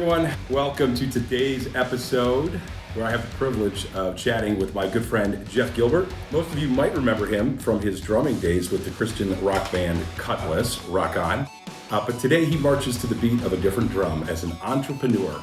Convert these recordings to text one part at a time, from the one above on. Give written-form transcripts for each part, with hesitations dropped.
everyone. Welcome to today's episode where I have the privilege of chatting with my good friend, Jeff Gilbert. Most of you might remember him from his drumming days with the Christian rock band Kutless, Rock On. But today he marches to the beat of a different drum as an entrepreneur.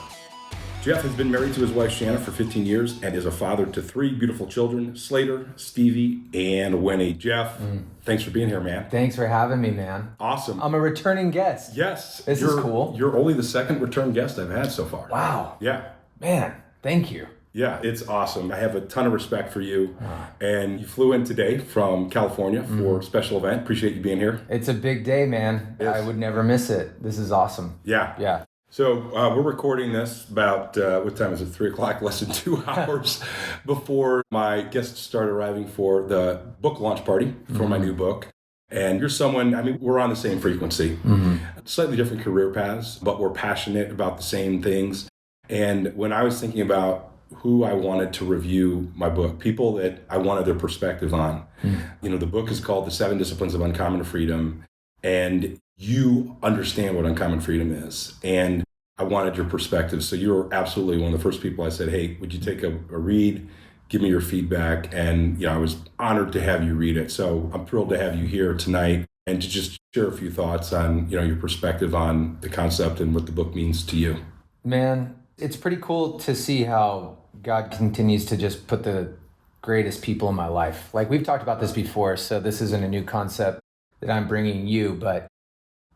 Jeff has been married to his wife, Shanna, for 15 years and is a father to 3 beautiful children, Slater, Stevie, and Winnie. Jeff, thanks for being here, man. Thanks for having me, man. Awesome. I'm a returning guest. Yes. This is cool. You're only the second return guest I've had so far. Wow. Yeah. Man, thank you. Yeah, it's awesome. I have a ton of respect for you. And you flew in today from California for a special event. Appreciate you being here. It's a big day, man. Yes. I would never miss it. This is awesome. Yeah. So we're recording this about, what time is it? 3 o'clock, less than 2 hours before my guests start arriving for the book launch party for my new book. And you're someone, we're on the same frequency, slightly different career paths, but we're passionate about the same things. And when I was thinking about who I wanted to review my book, people that I wanted their perspective on, the book is called The 7 Disciplines of Uncommon Freedom. And you understand what uncommon freedom is. And I wanted your perspective. So you were absolutely one of the first people I said, hey, would you take a read? Give me your feedback. And I was honored to have you read it. So I'm thrilled to have you here tonight and to just share a few thoughts on, your perspective on the concept and what the book means to you. Man, it's pretty cool to see how God continues to just put the greatest people in my life. Like we've talked about this before, so this isn't a new concept that I'm bringing you, but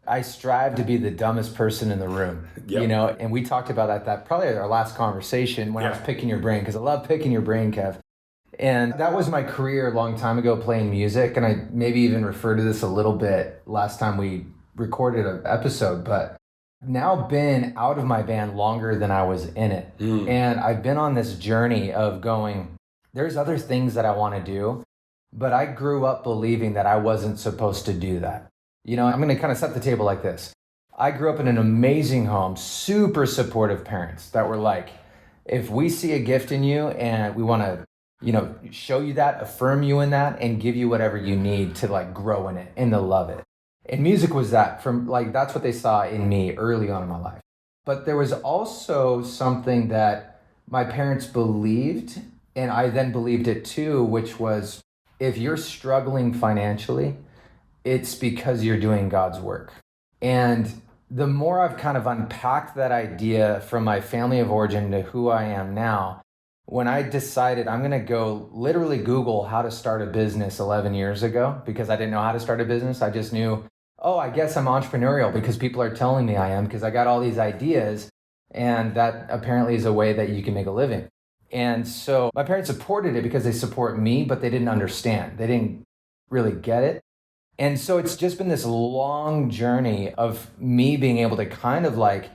I strive to be the dumbest person in the room, and we talked about that probably our last conversation when I was picking your brain, because I love picking your brain, Kev. And that was my career a long time ago, playing music. And I maybe even referred to this a little bit last time we recorded an episode, but now been out of my band longer than I was in it. And I've been on this journey of going, there's other things that I want to do, but I grew up believing that I wasn't supposed to do that. I'm going to kind of set the table like this. I grew up in an amazing home, super supportive parents that were like, if we see a gift in you and we want to, show you that, affirm you in that, and give you whatever you need to like grow in it and to love it. And music was that, that's what they saw in me early on in my life. But there was also something that my parents believed, and I then believed it too, which was, if you're struggling financially, it's because you're doing God's work. And the more I've kind of unpacked that idea from my family of origin to who I am now, when I decided I'm going to go literally Google how to start a business 11 years ago, because I didn't know how to start a business. I just knew, I guess I'm entrepreneurial because people are telling me I am, because I got all these ideas, and that apparently is a way that you can make a living. And so my parents supported it because they support me, but they didn't understand. They didn't really get it. And so it's just been this long journey of me being able to kind of like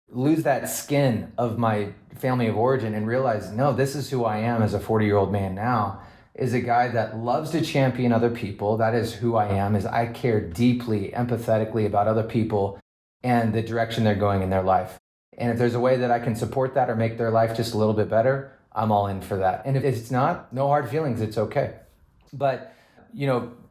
lose that skin of my family of origin and realize, no, this is who I am as a 40-year-old man now, is a guy that loves to champion other people. That is who I am, is I care deeply, empathetically about other people and the direction they're going in their life. And if there's a way that I can support that or make their life just a little bit better, I'm all in for that. And if it's not, no hard feelings, it's okay. But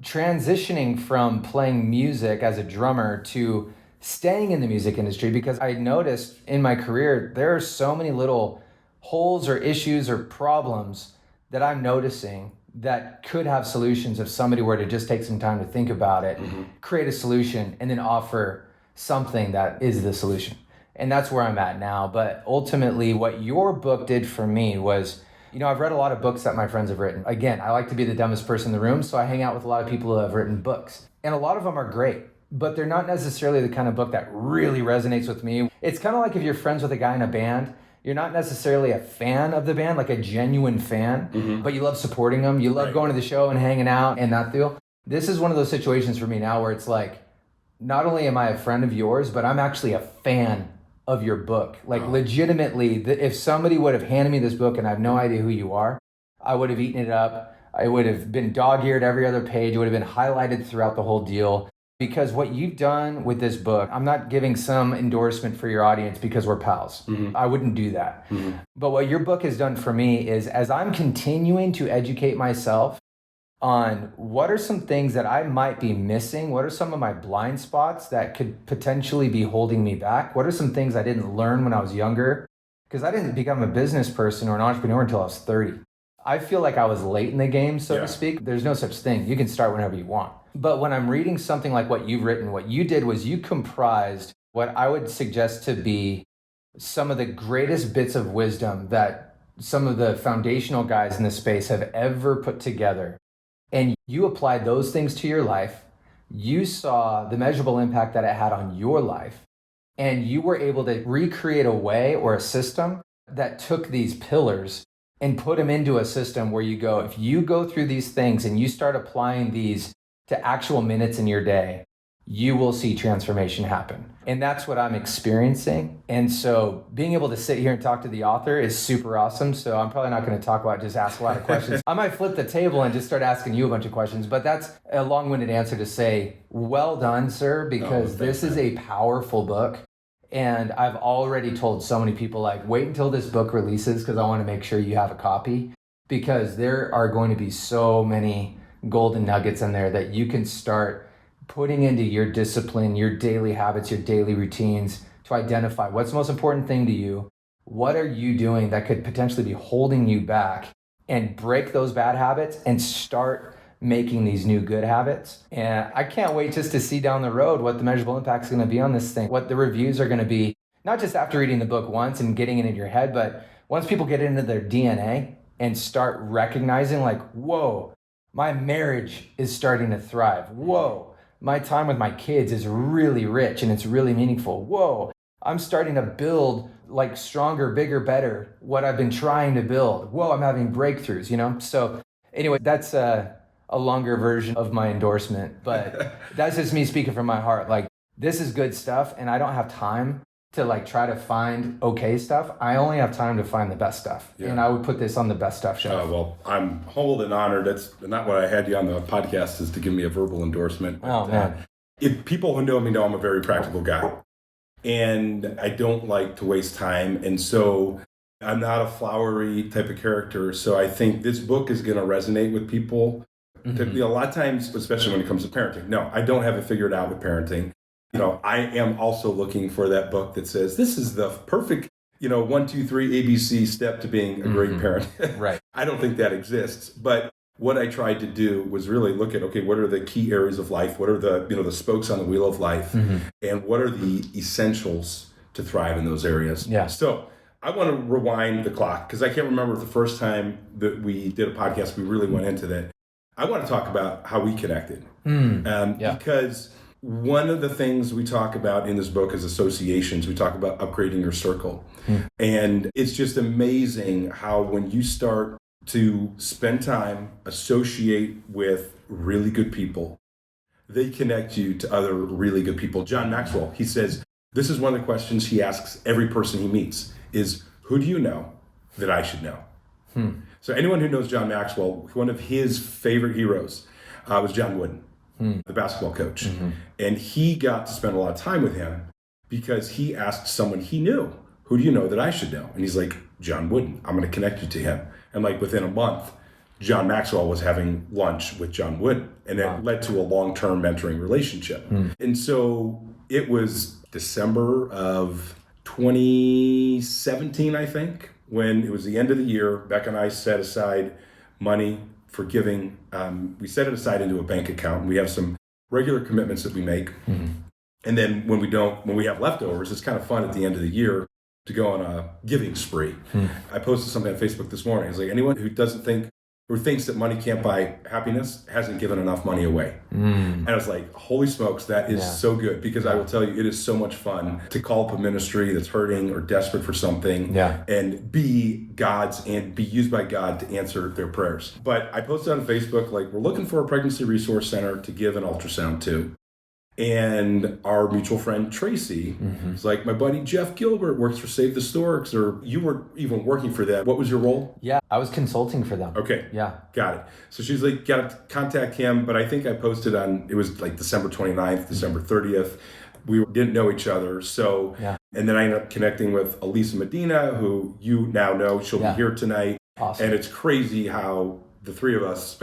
transitioning from playing music as a drummer to staying in the music industry, because I noticed in my career, there are so many little holes or issues or problems that I'm noticing that could have solutions if somebody were to just take some time to think about it, create a solution, and then offer something that is the solution. And that's where I'm at now. But ultimately, what your book did for me was, I've read a lot of books that my friends have written. Again, I like to be the dumbest person in the room, so I hang out with a lot of people who have written books. And a lot of them are great, but they're not necessarily the kind of book that really resonates with me. It's kind of like if you're friends with a guy in a band, you're not necessarily a fan of the band, like a genuine fan, but you love supporting them. You love going to the show and hanging out and that deal. This is one of those situations for me now where it's like, not only am I a friend of yours, but I'm actually a fan of your book. Like legitimately, if somebody would have handed me this book and I have no idea who you are, I would have eaten it up. I would have been dog-eared every other page. It would have been highlighted throughout the whole deal. Because what you've done with this book, I'm not giving some endorsement for your audience because we're pals. I wouldn't do that. But what your book has done for me is, as I'm continuing to educate myself on what are some things that I might be missing? What are some of my blind spots that could potentially be holding me back? What are some things I didn't learn when I was younger? Because I didn't become a business person or an entrepreneur until I was 30. I feel like I was late in the game, so to speak. There's no such thing. You can start whenever you want. But when I'm reading something like what you've written, what you did was you comprised what I would suggest to be some of the greatest bits of wisdom that some of the foundational guys in this space have ever put together. And you applied those things to your life. You saw the measurable impact that it had on your life. And you were able to recreate a way or a system that took these pillars and put them into a system where you go, if you go through these things and you start applying these to actual minutes in your day, you will see transformation happen. And that's what I'm experiencing. And so being able to sit here and talk to the author is super awesome. So I'm probably not going to talk about just ask a lot of questions. I might flip the table and just start asking you a bunch of questions, but that's a long-winded answer to say, well done, sir, because this is a powerful book. And I've already told so many people, like, wait until this book releases because I want to make sure you have a copy, because there are going to be so many golden nuggets in there that you can start putting into your discipline, your daily habits, your daily routines to identify what's the most important thing to you. What are you doing that could potentially be holding you back, and break those bad habits and start making these new good habits. And I can't wait just to see down the road what the measurable impact is going to be on this thing, what the reviews are going to be, not just after reading the book once and getting it in your head, but once people get into their DNA and start recognizing, like, whoa, my marriage is starting to thrive. Whoa, my time with my kids is really rich and it's really meaningful. Whoa, I'm starting to build like stronger, bigger, better, what I've been trying to build. Whoa, I'm having breakthroughs, you know? So anyway, that's a longer version of my endorsement, but that's just me speaking from my heart. Like, this is good stuff, and I don't have time to like try to find okay stuff. I only have time to find the best stuff. Yeah. And I would put this on the best stuff shelf. Well, I'm humbled and honored. That's not what I had you on the podcast, is to give me a verbal endorsement. But, man. If people who know me know I'm a very practical guy, and I don't like to waste time. And so I'm not a flowery type of character. So I think this book is going to resonate with people. Mm-hmm. A lot of times, especially when it comes to parenting. No, I don't have it figured out with parenting. I am also looking for that book that says, this is the perfect, 1, 2, 3 ABC step to being a great parent. Right. I don't think that exists. But what I tried to do was really look at, okay, what are the key areas of life? What are the spokes on the wheel of life? Mm-hmm. And what are the essentials to thrive in those areas? Yeah. So I want to rewind the clock, because I can't remember the first time that we did a podcast, we really went into that. I want to talk about how we connected. Because one of the things we talk about in this book is associations. We talk about upgrading your circle. And it's just amazing how when you start to spend time, associate with really good people, they connect you to other really good people. John Maxwell, he says, this is one of the questions he asks every person he meets is, who do you know that I should know? So anyone who knows John Maxwell, one of his favorite heroes was John Wooden, the basketball coach. Mm-hmm. And he got to spend a lot of time with him because he asked someone he knew, who do you know that I should know? And he's like, John Wooden, I'm going to connect you to him. And like within a month, John Maxwell was having lunch with John Wooden, and it led to a long-term mentoring relationship. And so it was December of 2017, I think, when it was the end of the year. Becca and I set aside money for giving. We set it aside into a bank account, and we have some regular commitments that we make. Mm-hmm. And then when we have leftovers, it's kind of fun at the end of the year to go on a giving spree. I posted something on Facebook this morning. It's like, anyone who thinks that money can't buy happiness hasn't given enough money away. And I was like, holy smokes, that is so good, because I will tell you, it is so much fun to call up a ministry that's hurting or desperate for something and be used by God to answer their prayers. But I posted on Facebook, like, we're looking for a pregnancy resource center to give an ultrasound to. And our mutual friend Tracy was like, my buddy Jeff Gilbert works for Save the Storks, or you were even working for them. What was your role? Yeah, I was consulting for them. Okay. Yeah. Got it. So she's like, got to contact him. But I think I posted it was like December 29th, December 30th. We didn't know each other. So, and then I ended up connecting with Elisa Medina, who you now know. She'll be here tonight. Awesome. And it's crazy how the three of us,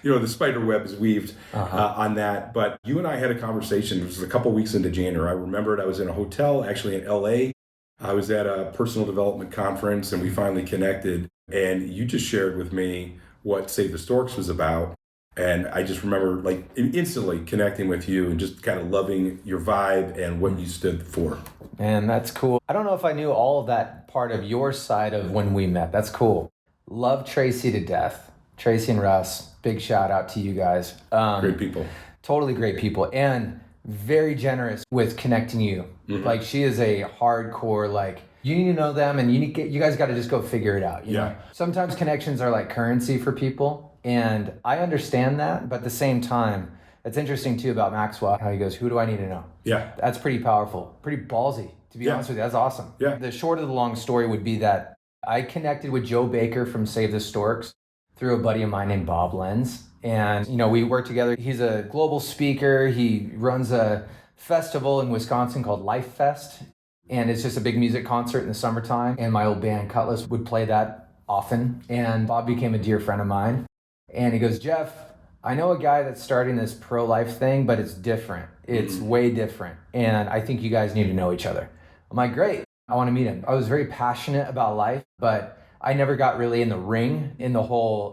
the spider web is weaved on that. But you and I had a conversation. It was a couple weeks into January. I remembered I was in a hotel, actually in LA. I was at a personal development conference, and we finally connected. And you just shared with me what Save the Storks was about. And I just remember like instantly connecting with you and just kind of loving your vibe and what you stood for. Man, that's cool. I don't know if I knew all of that part of your side of when we met. That's cool. Love Tracy to death. Tracy and Russ, big shout out to you guys. Great people. Totally great people. And very generous with connecting you. Mm-hmm. Like she is a hardcore, like you need to know them and you guys got to just go figure it out. You know? Sometimes connections are like currency for people. And I understand that, but at the same time, it's interesting too about Maxwell, how he goes, who do I need to know? Yeah. That's pretty powerful, pretty ballsy, to be honest with you. That's awesome. Yeah. The short of the long story would be that I connected with Joe Baker from Save the Storks through a buddy of mine named Bob Lenz. And, we work together. He's a global speaker. He runs a festival in Wisconsin called Life Fest. And it's just a big music concert in the summertime. And my old band Kutless would play that often. And Bob became a dear friend of mine. And he goes, Jeff, I know a guy that's starting this pro-life thing, but it's different. It's way different. And I think you guys need to know each other. I'm like, great. I want to meet him. I was very passionate about life, but I never got really in the ring in the whole,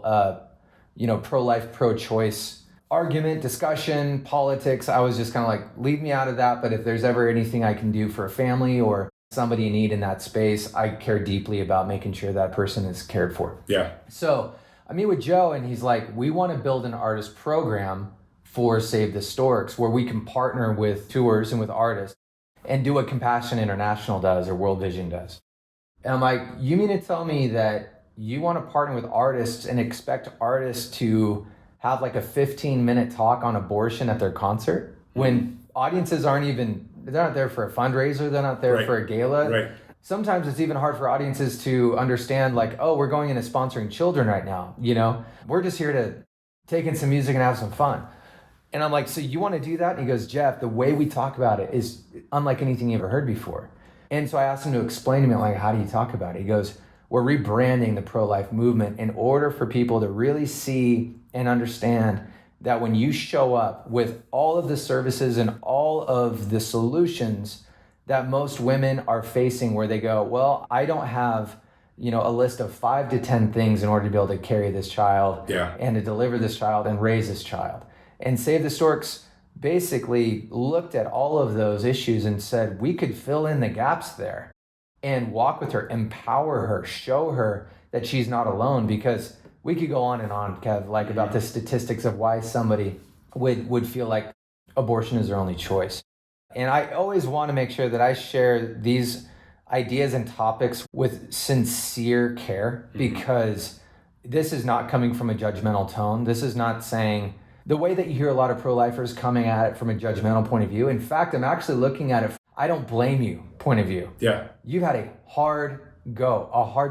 pro-life, pro-choice argument, discussion, politics. I was just kind of like, leave me out of that. But if there's ever anything I can do for a family or somebody in need in that space, I care deeply about making sure that person is cared for. Yeah. So I meet with Joe and he's like, we want to build an artist program for Save the Storks where we can partner with tours and with artists and do what Compassion International does or World Vision does. And I'm like, you mean to tell me that you want to partner with artists and expect artists to have like a 15-minute talk on abortion at their concert when audiences they're not there for a fundraiser, they're not there for a gala. Right. Sometimes it's even hard for audiences to understand like, oh, we're going into sponsoring children right now. We're just here to take in some music and have some fun. And I'm like, so you want to do that? And he goes, Jeff, the way we talk about it is unlike anything you ever heard before. And so I asked him to explain to me, like, how do you talk about it? He goes, we're rebranding the pro-life movement in order for people to really see and understand that when you show up with all of the services and all of the solutions that most women are facing where they go, well, I don't have, a list of 5 to 10 things in order to be able to carry this child and to deliver this child and raise this child. And Save the Storks basically looked at all of those issues and said, we could fill in the gaps there and walk with her, empower her, show her that she's not alone, because we could go on and on, Kev, like about the statistics of why somebody would feel like abortion is their only choice. And I always want to make sure that I share these ideas and topics with sincere care, because this is not coming from a judgmental tone. This is not saying the way that you hear a lot of pro-lifers coming at it from a judgmental point of view. In fact, I'm actually looking at it, I don't blame you point of view. Yeah. You've had a hard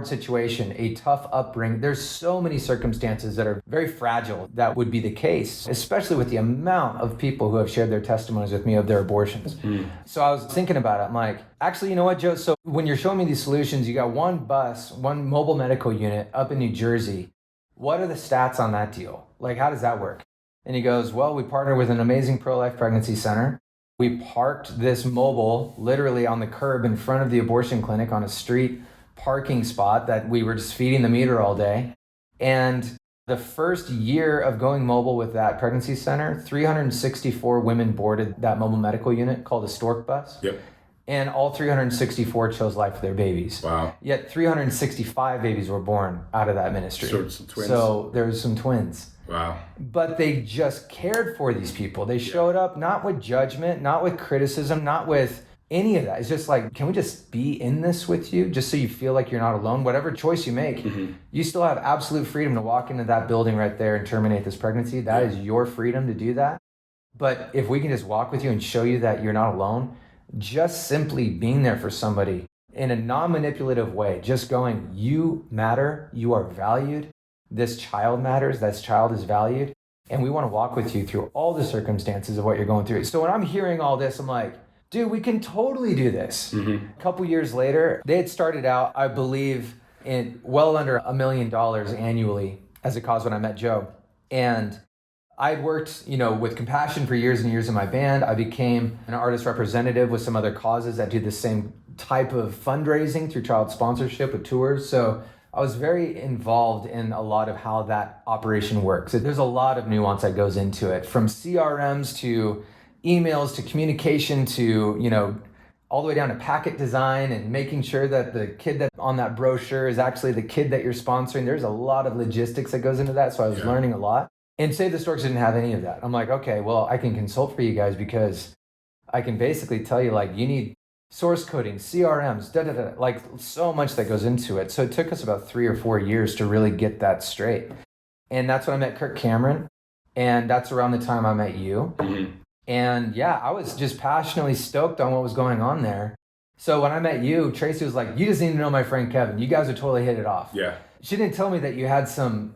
situation, a tough upbringing. There's so many circumstances that are very fragile that would be the case, especially with the amount of people who have shared their testimonies with me of their abortions. So I was thinking about it. I'm like, actually, you know what, Joe? So when you're showing me these solutions, you got one mobile medical unit up in New Jersey. What are the stats on that deal? Like, how does that work? And he goes, well, we partnered with an amazing pro-life pregnancy center. We parked this mobile literally on the curb in front of the abortion clinic on a street parking spot that we were just feeding the meter all day. And the first year of going mobile with that pregnancy center, 364 women boarded that mobile medical unit called a stork bus. Yep. And all 364 chose life for their babies. Wow. Yet 365 babies were born out of that ministry. Some twins. So there was some twins. Wow. But they just cared for these people. They showed up not with judgment, not with criticism, not with any of that. It's just like, can we just be in this with you just so you feel like you're not alone? Whatever choice you make, you still have absolute freedom to walk into that building right there and terminate this pregnancy. That is your freedom to do that. But if we can just walk with you and show you that you're not alone, just simply being there for somebody in a non-manipulative way, just going, you matter, you are valued, this child matters, this child is valued, and we want to walk with you through all the circumstances of what you're going through. So when I'm hearing all this, I'm like, dude, we can totally do this. A couple years later, they had started out, I believe, in well under $1 million annually as a cause when I met Joe. And I'd worked, with compassion for years and years in my band. I became an artist representative with some other causes that do the same type of fundraising through child sponsorship with tours. So I was very involved in a lot of how that operation works. There's a lot of nuance that goes into it, from CRMs to emails to communication to, all the way down to packet design and making sure that the kid that's on that brochure is actually the kid that you're sponsoring. There's a lot of logistics that goes into that. So I was learning a lot. And Save the Storks didn't have any of that. I'm like, okay, well, I can consult for you guys because I can basically tell you, like, you need source coding, CRMs, like so much that goes into it. So it took us about 3 or 4 years to really get that straight. And that's when I met Kirk Cameron. And that's around the time I met you. Mm-hmm. And yeah, I was just passionately stoked on what was going on there. So when I met you, Tracy was like, you just need to know my friend Kevin. You guys would totally hit it off. Yeah. She didn't tell me that you had some,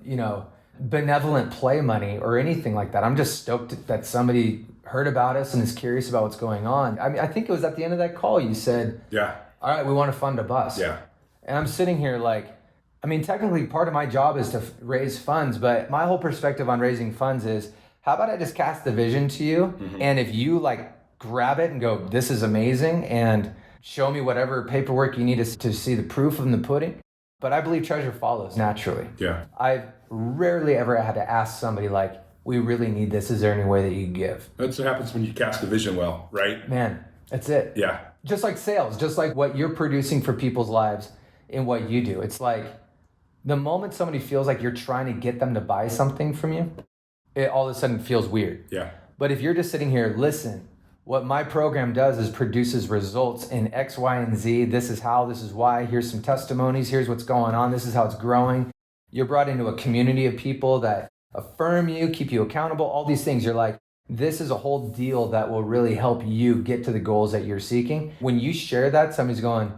benevolent play money or anything like that. I'm just stoked that somebody heard about us and is curious about what's going on. I mean, I think it was at the end of that call you said, yeah, all right, we want to fund a bus. Yeah. And I'm sitting here like, I mean, technically part of my job is to raise funds, but my whole perspective on raising funds is, how about I just cast the vision to you? Mm-hmm. And if you grab it and go, this is amazing, and show me whatever paperwork you need to see the proof in the pudding. But I believe treasure follows naturally. Yeah. I've rarely ever had to ask somebody like, we really need this. Is there any way that you can give? That's what happens when you cast the vision well, right? Man, that's it. Yeah. Just like sales, just like what you're producing for people's lives in what you do. It's like the moment somebody feels like you're trying to get them to buy something from you, it all of a sudden feels weird. Yeah. But if you're just sitting here, listen, what my program does is produces results in X, Y, and Z. This is how, this is why. Here's some testimonies. Here's what's going on. This is how it's growing. You're brought into a community of people that affirm you, keep you accountable, all these things. You're like, this is a whole deal that will really help you get to the goals that you're seeking. When you share that, somebody's going,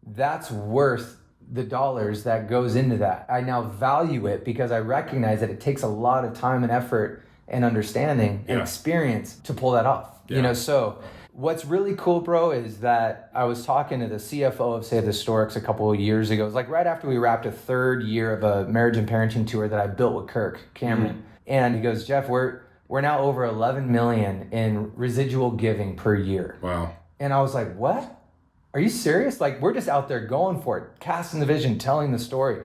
that's worth the dollars that goes into that. I now value it because I recognize that it takes a lot of time and effort and understanding and experience to pull that off. Yeah. So what's really cool, bro, is that I was talking to the CFO of Save the Storks a couple of years ago. It was like right after we wrapped a 3rd year of a marriage and parenting tour that I built with Kirk Cameron. Mm-hmm. And he goes, Jeff, we're now over 11 million in residual giving per year. Wow. And I was like, what? Are you serious? Like, we're just out there going for it, casting the vision, telling the story.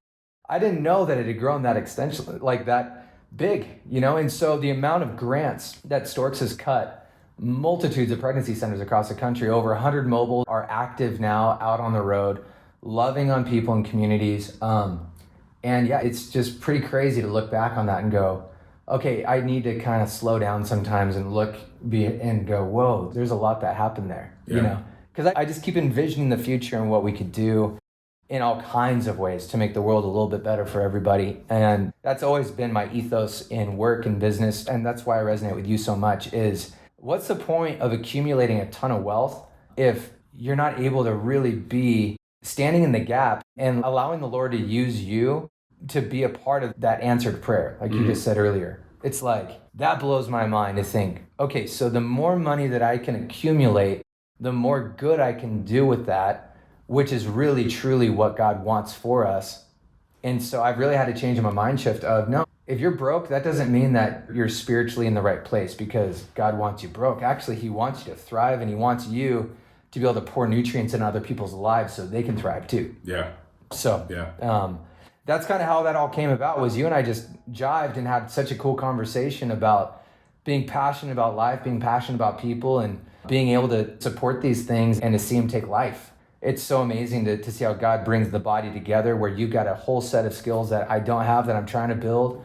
I didn't know that it had grown that extension, like that big, And so the amount of grants that Storks has cut, multitudes of pregnancy centers across the country, over 100 mobile are active now out on the road, loving on people in communities. And yeah, it's just pretty crazy to look back on that and go, okay, I need to kind of slow down sometimes and and go, whoa, there's a lot that happened there, Because I just keep envisioning the future and what we could do in all kinds of ways to make the world a little bit better for everybody. And that's always been my ethos in work and business. And that's why I resonate with you so much is, what's the point of accumulating a ton of wealth if you're not able to really be standing in the gap and allowing the Lord to use you to be a part of that answered prayer, like you just said earlier? It's like, that blows my mind to think, okay, so the more money that I can accumulate, the more good I can do with that, which is really, truly what God wants for us. And so I've really had to change my mind shift of, no, if you're broke, that doesn't mean that you're spiritually in the right place because God wants you broke. Actually, he wants you to thrive, and he wants you to be able to pour nutrients in other people's lives so they can thrive too. Yeah. So that's kind of how that all came about, was you and I just jived and had such a cool conversation about being passionate about life, being passionate about people, and being able to support these things and to see them take life. It's so amazing to see how God brings the body together, where you've got a whole set of skills that I don't have that I'm trying to build.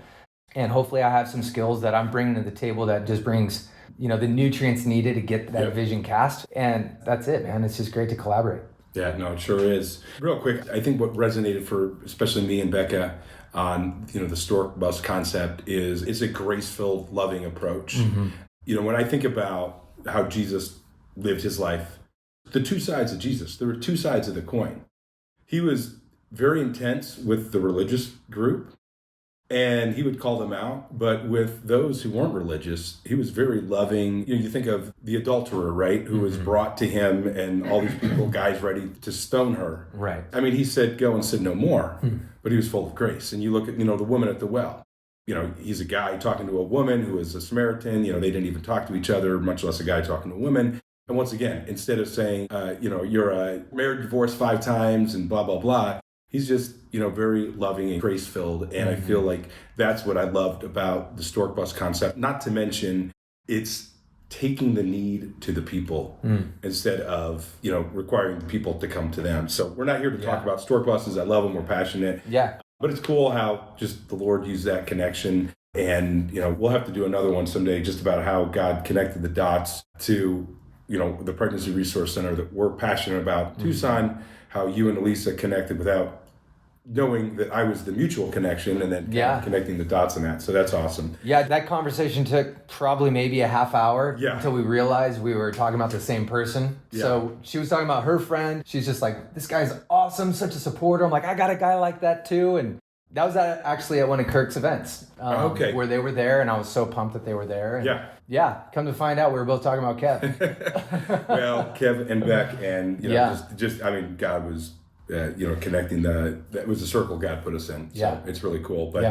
And hopefully I have some skills that I'm bringing to the table that just brings, the nutrients needed to get that vision cast. And that's it, man. It's just great to collaborate. Yeah, no, it sure is. Real quick, I think what resonated for especially me and Becca on, the Stork bus concept is it's a grace-filled, loving approach. Mm-hmm. When I think about how Jesus lived his life, the two sides of Jesus, there were two sides of the coin. He was very intense with the religious group, and he would call them out. But with those who weren't religious, he was very loving. You think of the adulterer, right? Who was brought to him, and all these people, guys ready to stone her. Right. I mean, he said, go and sin no more. But he was full of grace. And you look at, the woman at the well. he's a guy talking to a woman who is a Samaritan. They didn't even talk to each other, much less a guy talking to a woman. And once again, instead of saying, you're married, divorced 5 times and blah, blah, blah, he's just, very loving and grace-filled. And I feel like that's what I loved about the Stork Bus concept. Not to mention, it's taking the need to the people instead of, requiring the people to come to them. So we're not here to talk about Stork Buses. I love them. We're passionate. Yeah. But it's cool how just the Lord used that connection. And, we'll have to do another one someday just about how God connected the dots to, the Pregnancy Resource Center that we're passionate about. Tucson, how you and Elisa connected without knowing that I was the mutual connection, and then connecting the dots in that. So that's awesome. Yeah, that conversation took probably maybe a half hour until we realized we were talking about the same person. Yeah. So she was talking about her friend. She's just like, this guy's awesome, such a supporter. I'm like, I got a guy like that too. And that was actually at one of Kirk's events where they were there, and I was so pumped that they were there. And come to find out, we were both talking about Kev. Well, Kev and Beck, and God was connecting that was the circle God put us in. So it's really cool. But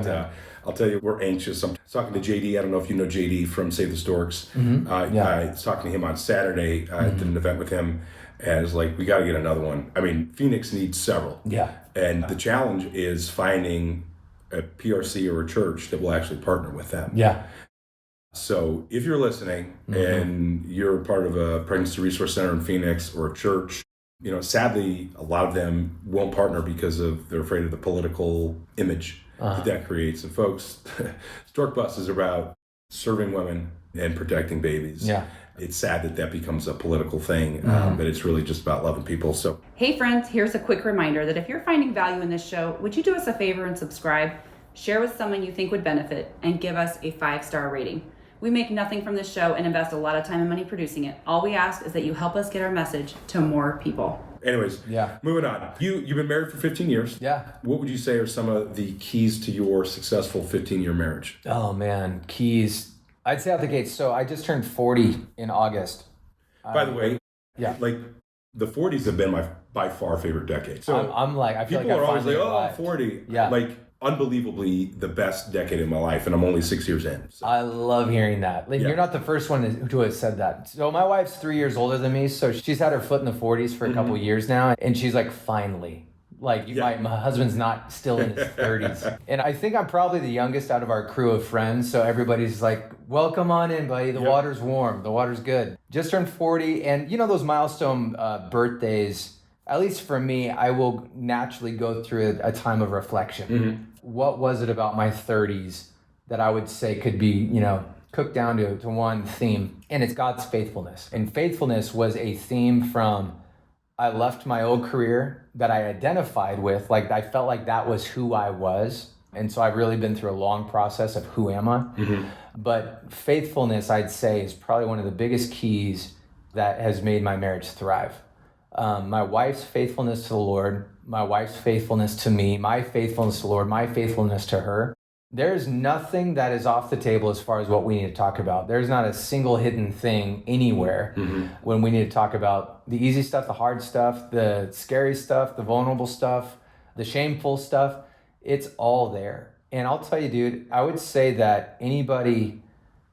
I'll tell you, we're anxious. I'm talking to JD. I don't know if you know JD from Save the Storks. I was talking to him on Saturday. Did an event with him, and it's like, we got to get another one. I mean, Phoenix needs several. Yeah. And the challenge is finding a PRC or a church that will actually partner with them. Yeah. So if you're listening and you're part of a pregnancy resource center in Phoenix or a church, sadly, a lot of them won't partner because they're afraid of the political image that creates. And folks, Stork Bus is about serving women and protecting babies. Yeah. It's sad that becomes a political thing, but it's really just about loving people. So, hey friends, here's a quick reminder that if you're finding value in this show, would you do us a favor and subscribe, share with someone you think would benefit, and give us a 5-star rating. We make nothing from this show and invest a lot of time and money producing it. All we ask is that you help us get our message to more people. Anyways, moving on. You've been married for 15 years. Yeah. What would you say are some of the keys to your successful 15-year marriage? Oh man, keys. I'd say out the gates. So I just turned 40 in August. By the way, like the 40s have been my by far favorite decade. So I'm like, I feel people like are always like, oh, I'm 40. Yeah. Like unbelievably the best decade in my life, and I'm only 6 years in. So. I love hearing that. Like, you're not the first one to have said that. So my wife's 3 years older than me, so she's had her foot in the 40s for a couple years now, and she's like, finally. Like, my husband's not still in his 30s. And I think I'm probably the youngest out of our crew of friends, so everybody's like, welcome on in, buddy. The water's warm. The water's good. Just turned 40, and those milestone birthdays, at least for me, I will naturally go through a time of reflection. What was it about my 30s that I would say could be, cooked down to one theme? And it's God's faithfulness. And faithfulness was a theme from I left my old career that I identified with. Like, I felt like that was who I was. And so I've really been through a long process of who am I. But faithfulness, I'd say, is probably one of the biggest keys that has made my marriage thrive. My wife's faithfulness to the Lord, my wife's faithfulness to me, my faithfulness to the Lord, my faithfulness to her. There's nothing that is off the table as far as what we need to talk about. There's not a single hidden thing anywhere when we need to talk about the easy stuff, the hard stuff, the scary stuff, the vulnerable stuff, the shameful stuff. It's all there. And I'll tell you, dude, I would say that anybody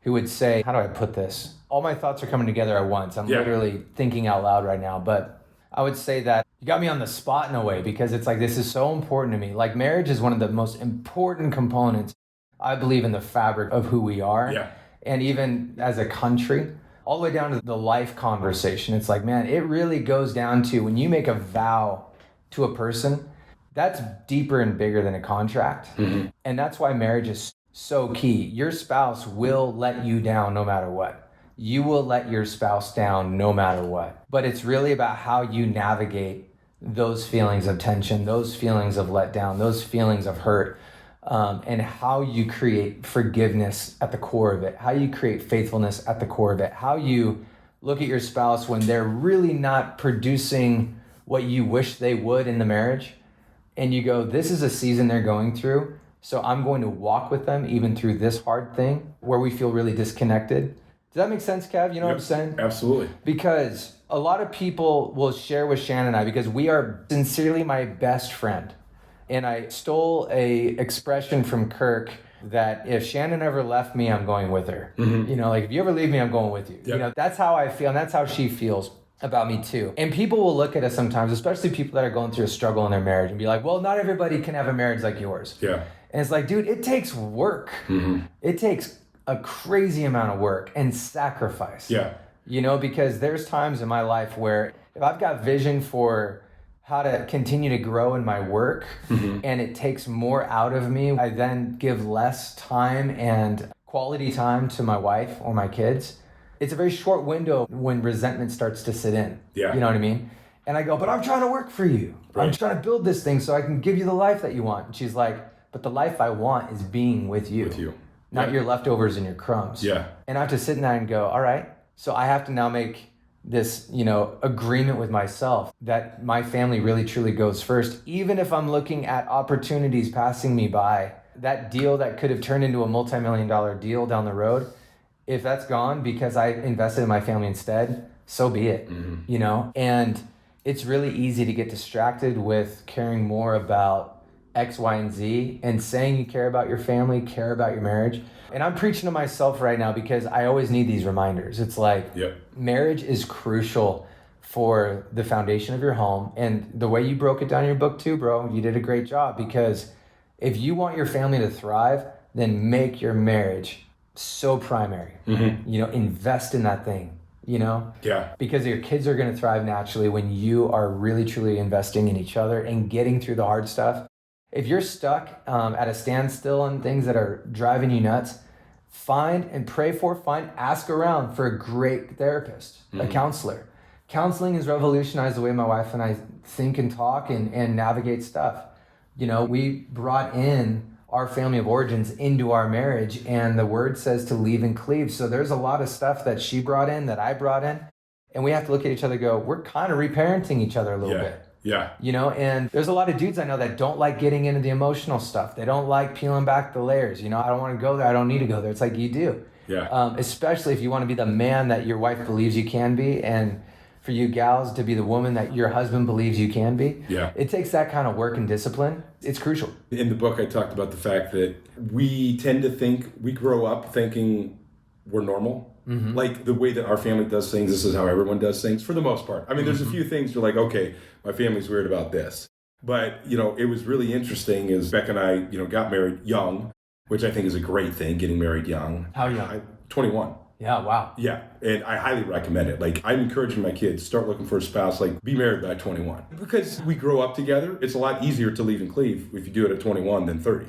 who would say, how do I put this? All my thoughts are coming together at once. I'm literally thinking out loud right now, but I would say that you got me on the spot in a way, because it's like, this is so important to me. Like, marriage is one of the most important components, I believe, in the fabric of who we are. Yeah. And even as a country, all the way down to the life conversation. It's like, man, it really goes down to when you make a vow to a person, that's deeper and bigger than a contract. And that's why marriage is so key. Your spouse will let you down no matter what. You will let your spouse down no matter what. But it's really about how you navigate those feelings of tension, those feelings of letdown, those feelings of hurt, and how you create forgiveness at the core of it, how you create faithfulness at the core of it, how you look at your spouse when they're really not producing what you wish they would in the marriage, and you go, this is a season they're going through, so I'm going to walk with them even through this hard thing where we feel really disconnected. Does that make sense, Kev? You know what I'm saying? Absolutely. Because a lot of people will share with Shannon and I, because we are sincerely my best friend. And I stole a expression from Kirk that if Shannon ever left me, I'm going with her. You know, like if you ever leave me, I'm going with you. Yep. You know, that's how I feel, and that's how she feels about me too. And people will look at us sometimes, especially people that are going through a struggle in their marriage, and be like, well, not everybody can have a marriage like yours. Yeah. And it's like, dude, it takes work. It takes a crazy amount of work and sacrifice. Yeah. You know, because there's times in my life where if I've got vision for how to continue to grow in my work and it takes more out of me, I then give less time and quality time to my wife or my kids. It's a very short window when resentment starts to sit in. Yeah. You know what I mean? And I go, but I'm trying to work for you. Right. I'm trying to build this thing so I can give you the life that you want. And she's like, but the life I want is being with you. With you. Not your leftovers and your crumbs. Yeah. And I have to sit in that and go, all right, so I have to now make this, you know, agreement with myself that my family really truly goes first. Even if I'm looking at opportunities passing me by, that deal that could have turned into a multi-million-dollar deal down the road, if that's gone because I invested in my family instead, so be it, you know? And it's really easy to get distracted with caring more about X, Y, and Z and saying you care about your family, care about your marriage. And I'm preaching to myself right now because I always need these reminders. It's like marriage is crucial for the foundation of your home. And the way you broke it down in your book too, bro, you did a great job, because if you want your family to thrive, then make your marriage so primary. You know, invest in that thing, you know? Yeah. Because your kids are going to thrive naturally when you are really, truly investing in each other and getting through the hard stuff. If you're stuck at a standstill on things that are driving you nuts, find and pray for, ask around for a great therapist, a counselor. Counseling has revolutionized the way my wife and I think and talk and navigate stuff. You know, we brought in our family of origins into our marriage, and the word says to leave and cleave. So there's a lot of stuff that she brought in, that I brought in, and we have to look at each other and go, we're kind of reparenting each other a little bit. Yeah. You know, and there's a lot of dudes I know that don't like getting into the emotional stuff. They don't like peeling back the layers. You know, I don't want to go there. I don't need to go there. It's like you do. Yeah. Especially if you want to be the man that your wife believes you can be, and for you gals to be the woman that your husband believes you can be. Yeah. It takes that kind of work and discipline. It's crucial. In the book, I talked about the fact that we tend to think, we grow up thinking we're normal. Like the way that our family does things, this is how everyone does things for the most part. I mean, there's a few things you're like, okay, my family's weird about this. But, you know, it was really interesting is Beck and I, you know, got married young, which I think is a great thing, getting married young. How young? 21. Yeah, wow. Yeah, and I highly recommend it. Like, I'm encouraging my kids, start looking for a spouse, like, be married by 21. Because we grow up together, it's a lot easier to leave and cleave if you do it at 21 than 30.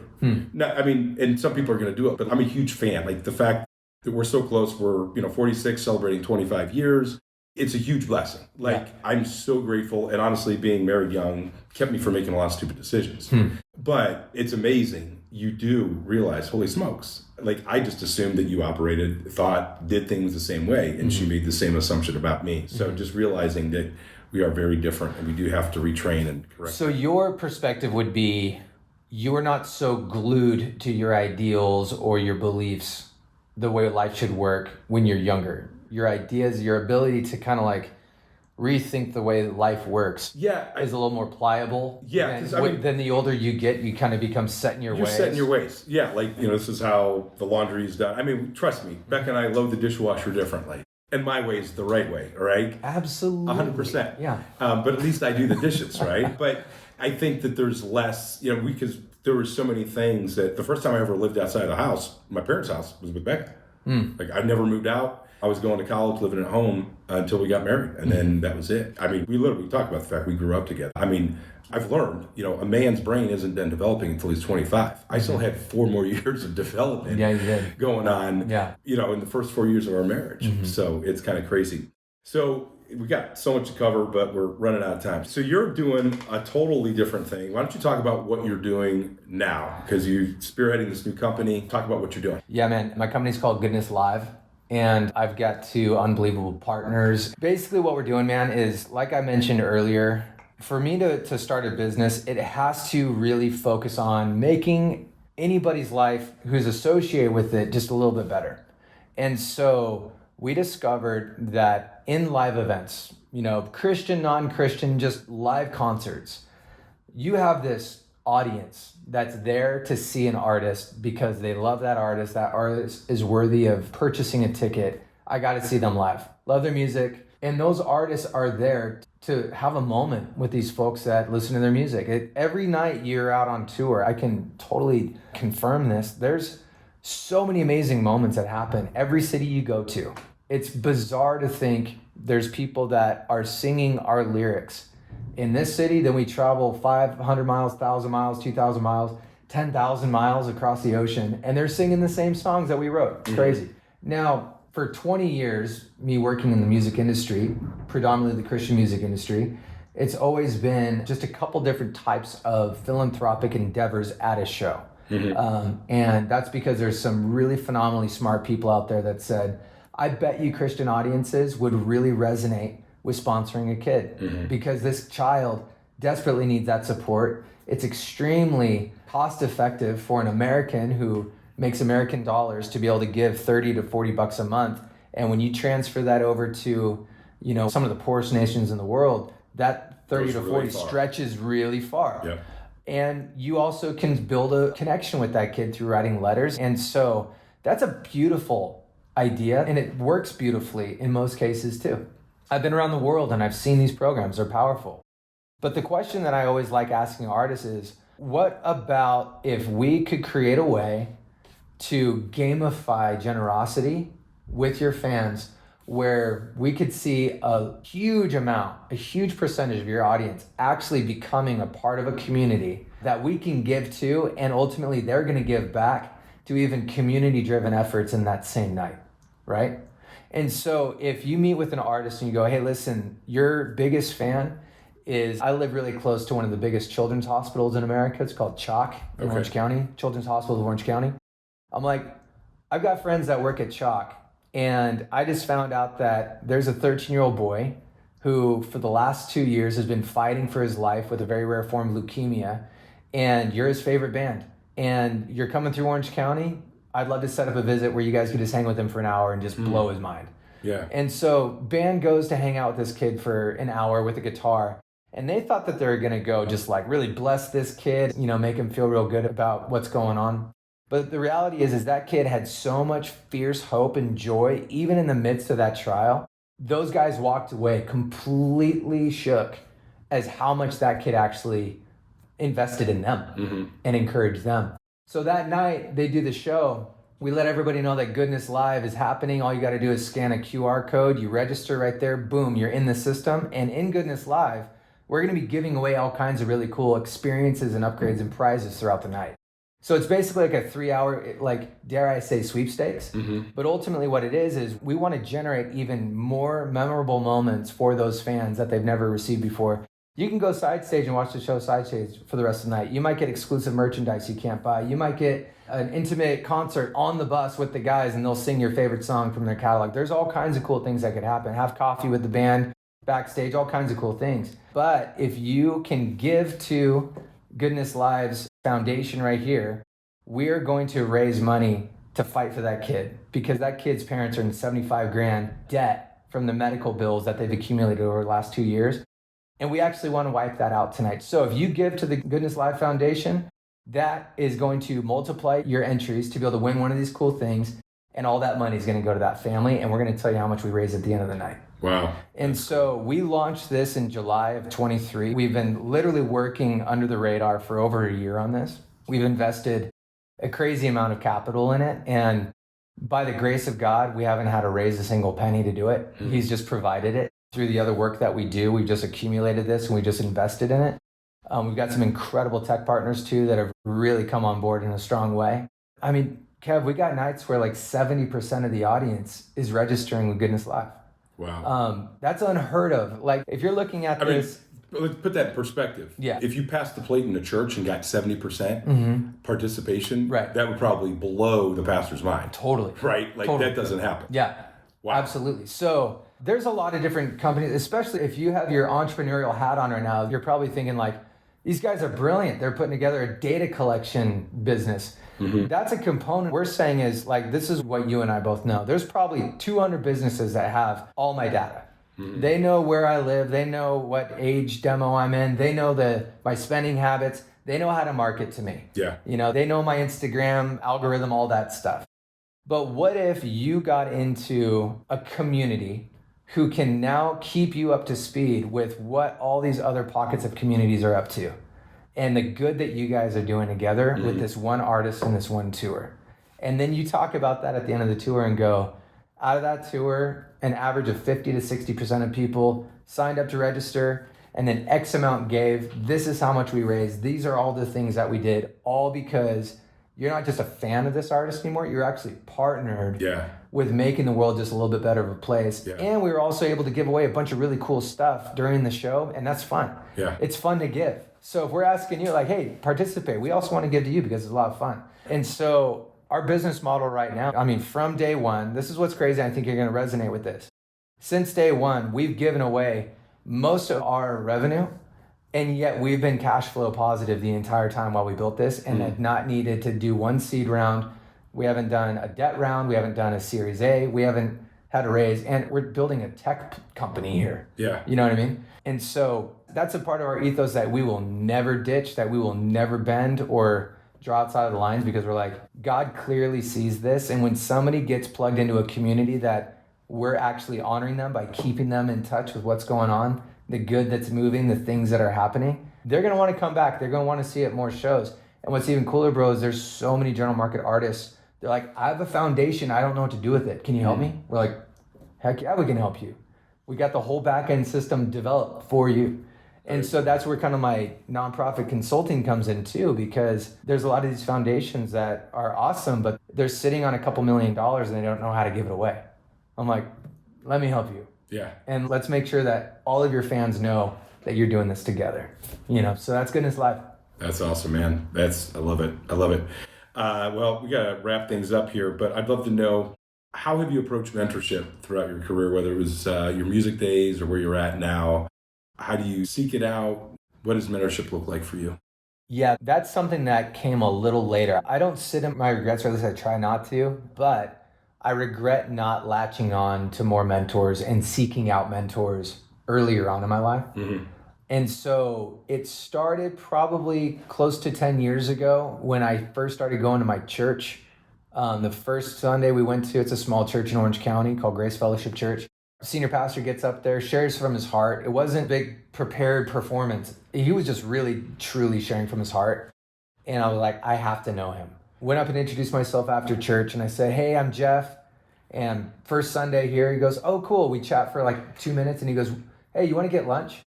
No, I mean, and some people are going to do it, but I'm a huge fan. Like, the fact that we're so close, we're, you know, 46, celebrating 25 years. It's a huge blessing. Like, I'm so grateful. And honestly, being married young kept me from making a lot of stupid decisions. But it's amazing. You do realize, holy smokes. Like, I just assumed that you operated, thought, did things the same way. And she made the same assumption about me. So just realizing that we are very different and we do have to retrain and correct. So your perspective would be, you're not so glued to your ideals or your beliefs the way life should work when you're younger. Your ideas, your ability to kind of like rethink the way that life works is a little more pliable. Than the older you get, you kind of become set in your ways. You're set in your ways. Yeah, like, you know, this is how the laundry is done. I mean, trust me, Beck and I load the dishwasher differently. And my way is the right way, all right? Absolutely. 100%. Yeah. But at least I do the dishes, right? But I think that there's less, you know, because there were so many things that the first time I ever lived outside of the house, my parents' house, was with Becca. Like, I never moved out. I was going to college, living at home until we got married. And then that was it. I mean, we literally talk about the fact we grew up together. I mean, I've learned, you know, a man's brain isn't done developing until he's 25. I still had 4 more years of development going on, you know, in the first 4 years of our marriage. So it's kind of crazy. So we got so much to cover, but we're running out of time. So you're doing a totally different thing. Why don't you talk about what you're doing now? Because you're spearheading this new company. Talk about what you're doing. Yeah, man. My company's called Goodness Live, and I've got 2 unbelievable partners. Basically what we're doing, man, is like I mentioned earlier, for me to start a business, it has to really focus on making anybody's life who's associated with it just a little bit better. And so we discovered that in live events, you know, Christian, non-Christian, just live concerts, you have this audience that's there to see an artist because they love that artist is worthy of purchasing a ticket. I got to see them live, love their music. And those artists are there to have a moment with these folks that listen to their music. Every night you're out on tour, I can totally confirm this. There's so many amazing moments that happen every city you go to. It's bizarre to think there's people that are singing our lyrics in this city, then we travel 500 miles, 1,000 miles, 2,000 miles, 10,000 miles across the ocean, and they're singing the same songs that we wrote. It's crazy. Now, for 20 years, me working in the music industry, predominantly the Christian music industry, it's always been just a couple different types of philanthropic endeavors at a show. And that's because there's some really phenomenally smart people out there that said, I bet you Christian audiences would really resonate with sponsoring a kid because this child desperately needs that support. It's extremely cost effective for an American who makes American dollars to be able to give 30 to 40 bucks a month. And when you transfer that over to, some of the poorest nations in the world, that 30 to 40 stretches really far. Yeah. And you also can build a connection with that kid through writing letters. And so that's a beautiful idea, and it works beautifully in most cases too. I've been around the world and I've seen these programs, they're powerful. But the question that I always like asking artists is, what about if we could create a way to gamify generosity with your fans where we could see a huge percentage of your audience actually becoming a part of a community that we can give to, and ultimately they're going to give back to even community-driven efforts in that same night, right? And so if you meet with an artist and you go, hey, listen, your biggest fan is, I live really close to one of the biggest children's hospitals in America. It's called CHOC in Orange County, Children's Hospital of Orange County. I'm like, I've got friends that work at CHOC, and I just found out that there's a 13-year-old boy who for the last 2 years has been fighting for his life with a very rare form of leukemia, and you're his favorite band. And you're coming through Orange County. I'd love to set up a visit where you guys could just hang with him for an hour and just blow his mind. Yeah. And so band goes to hang out with this kid for an hour with a guitar. And they thought that they were going to go just like really bless this kid, make him feel real good about what's going on. But the reality is that kid had so much fierce hope and joy, even in the midst of that trial. Those guys walked away completely shook as how much that kid actually invested in them and encouraged them. So that night they do the show. We let everybody know that Goodness Live is happening. All you got to do is scan a QR code. You register right there. Boom, you're in the system. And in Goodness Live, we're going to be giving away all kinds of really cool experiences and upgrades and prizes throughout the night. So it's basically like a 3-hour, dare I say, sweepstakes. But ultimately what it is we want to generate even more memorable moments for those fans that they've never received before. You can go side stage and watch the show side stage for the rest of the night. You might get exclusive merchandise you can't buy. You might get an intimate concert on the bus with the guys and they'll sing your favorite song from their catalog. There's all kinds of cool things that could happen. Have coffee with the band, backstage, all kinds of cool things. But if you can give to Goodness Live's foundation right here, we're going to raise money to fight for that kid because that kid's parents are in $75,000 debt from the medical bills that they've accumulated over the last 2 years. And we actually want to wipe that out tonight. So if you give to the Goodness Live Foundation, that is going to multiply your entries to be able to win one of these cool things. And all that money is going to go to that family. And we're going to tell you how much we raise at the end of the night. Wow. And so we launched this in July of 23. We've been literally working under the radar for over a year on this. We've invested a crazy amount of capital in it. And by the grace of God, we haven't had to raise a single penny to do it. He's just provided it. Through the other work that we do, we've just accumulated this and we just invested in it. We've got some incredible tech partners too that have really come on board in a strong way. I mean, Kev, we got nights where 70% of the audience is registering with Goodness Live. Wow. That's unheard of. If you're looking at this... Let's put that in perspective. Yeah. If you passed the plate in a church and got 70% participation, right, that would probably blow the pastor's mind. Totally. Right? Totally. That doesn't happen. Yeah. Wow. Absolutely. So there's a lot of different companies, especially if you have your entrepreneurial hat on right now, you're probably thinking these guys are brilliant. They're putting together a data collection business. That's a component we're saying is this is what you and I both know. There's probably 200 businesses that have all my data. They know where I live. They know what age demo I'm in. They know my spending habits. They know how to market to me. Yeah. They know my Instagram algorithm, all that stuff. But what if you got into a community who can now keep you up to speed with what all these other pockets of communities are up to and the good that you guys are doing together with this one artist and this one tour? And then you talk about that at the end of the tour and go, out of that tour, an average of 50 to 60% of people signed up to register, and then X amount gave. This is how much we raised. These are all the things that we did, all because you're not just a fan of this artist anymore. You're actually partnered with making the world just a little bit better of a place. Yeah. And we were also able to give away a bunch of really cool stuff during the show, and that's fun. Yeah. It's fun to give. So if we're asking you, like, hey, participate, we also want to give to you because it's a lot of fun. And so our business model right now, I mean, from day one, this is what's crazy. I think you're going to resonate with this. Since day one, we've given away most of our revenue, and yet we've been cash flow positive the entire time while we built this and have not needed to do one seed round. We haven't done a debt round. We haven't done a Series A. We haven't had a raise, and we're building a tech company here. Yeah. You know what I mean? And so that's a part of our ethos that we will never ditch, that we will never bend or draw outside of the lines, because we're like, God clearly sees this. And when somebody gets plugged into a community that we're actually honoring them by keeping them in touch with what's going on, the good that's moving, the things that are happening, they're going to want to come back. They're going to want to see it at more shows. And what's even cooler, bro, is there's so many general market artists. They're like, I have a foundation. I don't know what to do with it. Can you help me? We're like, heck yeah, we can help you. We got the whole back end system developed for you. And so that's where kind of my nonprofit consulting comes in too, because there's a lot of these foundations that are awesome, but they're sitting on a couple $1 million and they don't know how to give it away. I'm like, let me help you. Yeah. And let's make sure that all of your fans know that you're doing this together. So that's Goodness Live. That's awesome, man. I love it. I love it. Well, we got to wrap things up here, but I'd love to know, how have you approached mentorship throughout your career, whether it was your music days or where you're at now? How do you seek it out? What does mentorship look like for you? Yeah, that's something that came a little later. I don't sit in my regrets, or at least I try not to, but I regret not latching on to more mentors and seeking out mentors earlier on in my life. Mm-hmm. And so it started probably close to 10 years ago when I first started going to my church. The first Sunday we went to, it's a small church in Orange County called Grace Fellowship Church. Senior pastor gets up there, shares from his heart. It wasn't a big prepared performance. He was just really, truly sharing from his heart. And I was like, I have to know him. Went up and introduced myself after church, and I said, hey, I'm Jeff. And first Sunday here, he goes, oh, cool. We chat for like 2 minutes, and he goes, hey, you want to get lunch?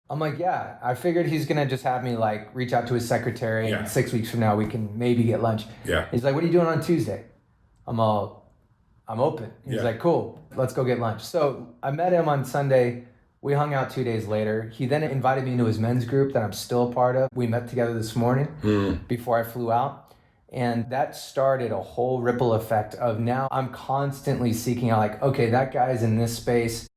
I'm like, yeah. I figured he's going to just have me like reach out to his secretary, and 6 weeks from now we can maybe get lunch. Yeah. He's like, what are you doing on Tuesday? I'm open. He's like, cool, let's go get lunch. So I met him on Sunday. We hung out 2 days later. He then invited me into his men's group that I'm still a part of. We met together this morning before I flew out. And that started a whole ripple effect of now I'm constantly seeking out, like, okay, that guy's in this space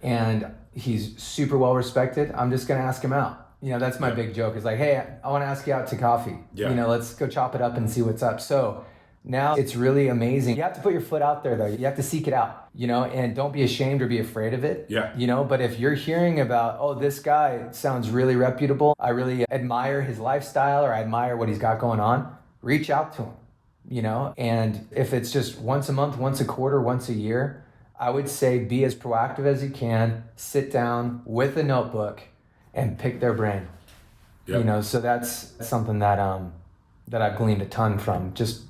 and he's super well respected. I'm just going to ask him out. That's my big joke. Is like, hey, I want to ask you out to coffee. Yeah. Let's go chop it up and see what's up. So now it's really amazing. You have to put your foot out there though. You have to seek it out, and don't be ashamed or be afraid of it. Yeah. But if you're hearing about, oh, this guy sounds really reputable, I really admire his lifestyle, or I admire what he's got going on, reach out to him, and if it's just once a month, once a quarter, once a year, I would say be as proactive as you can, sit down with a notebook and pick their brain. Yep. So that's something that I've gleaned a ton from. Just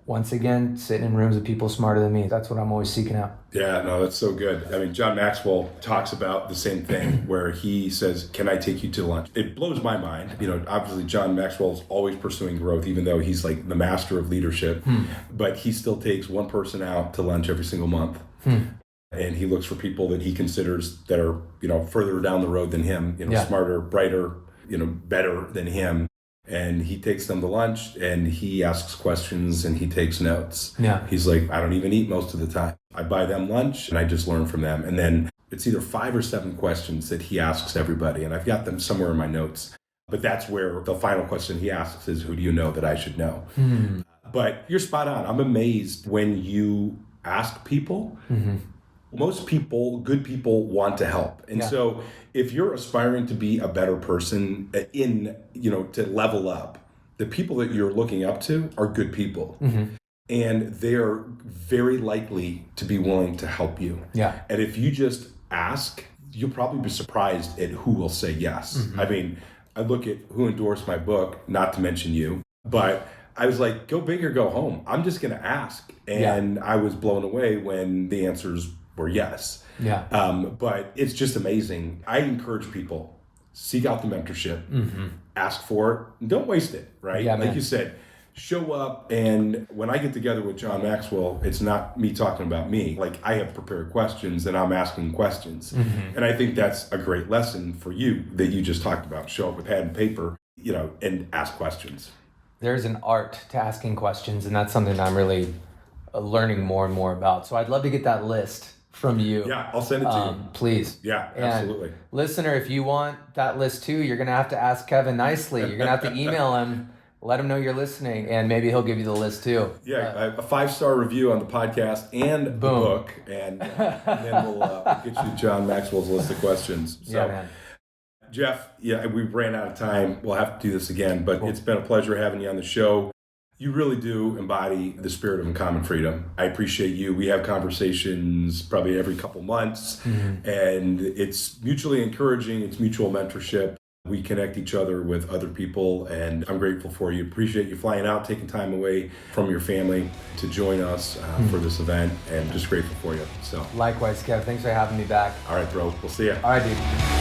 once again, sitting in rooms with people smarter than me. That's what I'm always seeking out. Yeah, no, that's so good. I mean, John Maxwell talks about the same thing where he says, can I take you to lunch? It blows my mind. Obviously John Maxwell's always pursuing growth, even though he's like the master of leadership, but he still takes one person out to lunch every single month. And he looks for people that he considers that are, further down the road than him, smarter, brighter, better than him. And he takes them to lunch and he asks questions and he takes notes. Yeah. He's like, I don't even eat most of the time. I buy them lunch and I just learn from them. And then it's either 5 or 7 questions that he asks everybody. And I've got them somewhere in my notes. But that's where the final question he asks is, who do you know that I should know? But you're spot on. I'm amazed when you ask people most people, good people, want to help. And so if you're aspiring to be a better person to level up, the people that you're looking up to are good people. And they're very likely to be willing to help you. Yeah. And if you just ask, you'll probably be surprised at who will say yes. I mean, I look at who endorsed my book, not to mention you, but I was like, go big or go home. I'm just going to ask. And I was blown away when the answers were yes. Yeah. But it's just amazing. I encourage people, seek out the mentorship, ask for it, and don't waste it, right? Yeah, like you said, show up. And when I get together with John Maxwell, it's not me talking about me. Like, I have prepared questions and I'm asking questions. And I think that's a great lesson for you that you just talked about. Show up with pad and paper, and ask questions. There's an art to asking questions, and that's something that I'm really learning more and more about. So I'd love to get that list from you. Yeah, I'll send it to you. Please. Yeah, And absolutely. Listener, if you want that list too, you're going to have to ask Kevin nicely. You're going to have to email him, let him know you're listening, and maybe he'll give you the list too. Yeah, a 5-star review on the podcast and the book, and then we'll get you John Maxwell's list of questions. So, Yeah, man. Jeff, we ran out of time. We'll have to do this again, but It's been a pleasure having you on the show. You really do embody the spirit of uncommon freedom. I appreciate you. We have conversations probably every couple months, and it's mutually encouraging. It's mutual mentorship. We connect each other with other people, and I'm grateful for you. Appreciate you flying out, taking time away from your family to join us for this event, and just grateful for you. So, Likewise, Kev. Thanks for having me back. all right, bro. We'll see you. All right, dude.